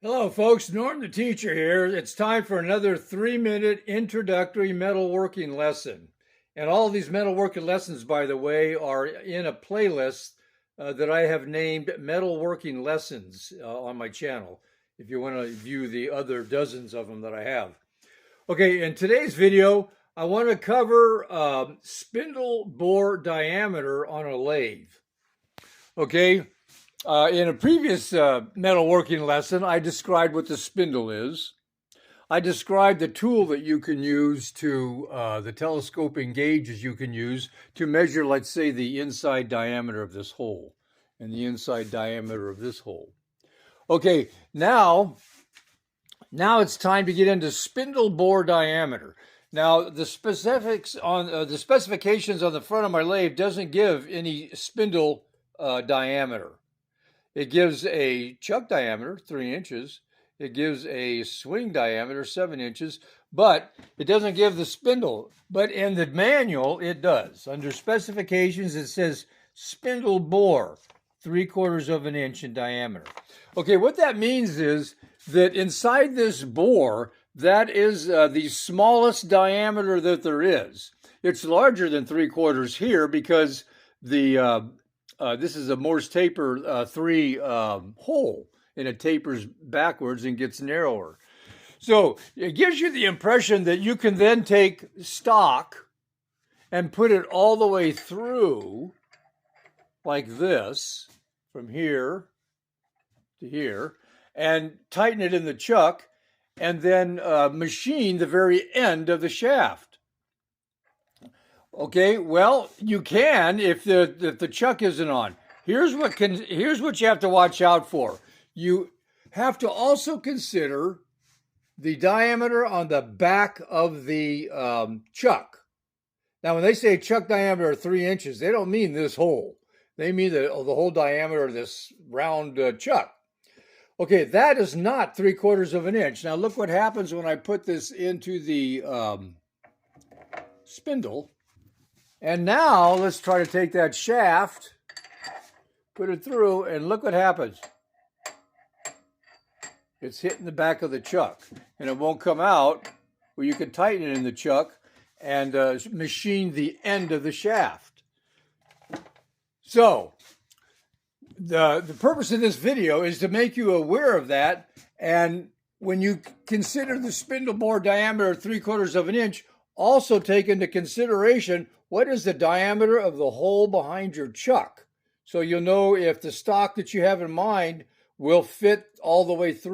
Hello folks, Norm the teacher here. It's time for another 3-minute introductory metalworking lesson. And all of these metalworking lessons, by the way, are in a playlist that I have named Metalworking Lessons on my channel, if you want to view the other dozens of them that I have. Okay, in today's video, I want to cover spindle bore diameter on a lathe. Okay, in a previous metalworking lesson, I described what the spindle is. I described the tool that you can use to, the telescoping gauges you can use to measure, let's say, the inside diameter of this hole and the inside diameter of this hole. Okay, now it's time to get into spindle bore diameter. Now, the specifics on the specifications on the front of my lathe doesn't give any spindle diameter. It gives a chuck diameter, 3 inches. It gives a swing diameter, 7 inches, but it doesn't give the spindle. But in the manual, it does. Under specifications, it says spindle bore, 3/4 of an inch in diameter. Okay, what that means is that inside this bore, that is the smallest diameter that there is. It's larger than 3/4 here because the this is a Morse taper 3 hole, and it tapers backwards and gets narrower. So it gives you the impression that you can then take stock and put it all the way through like this, from here to here, and tighten it in the chuck, and then machine the very end of the shaft. Okay, well, you can if the chuck isn't on. Here's what you have to watch out for. You have to also consider the diameter on the back of the chuck. Now, when they say chuck diameter of 3 inches, they don't mean this hole. They mean the whole diameter of this round chuck. Okay, that is not 3/4 of an inch. Now, look what happens when I put this into the spindle. And now let's try to take that shaft, put it through, and look what happens. It's hitting the back of the chuck, and it won't come out. Well, you can tighten it in the chuck and machine the end of the shaft. So the purpose of this video is to make you aware of that. And when you consider the spindle bore diameter 3/4 of an inch, also take into consideration what is the diameter of the hole behind your chuck. So you'll know if the stock that you have in mind will fit all the way through.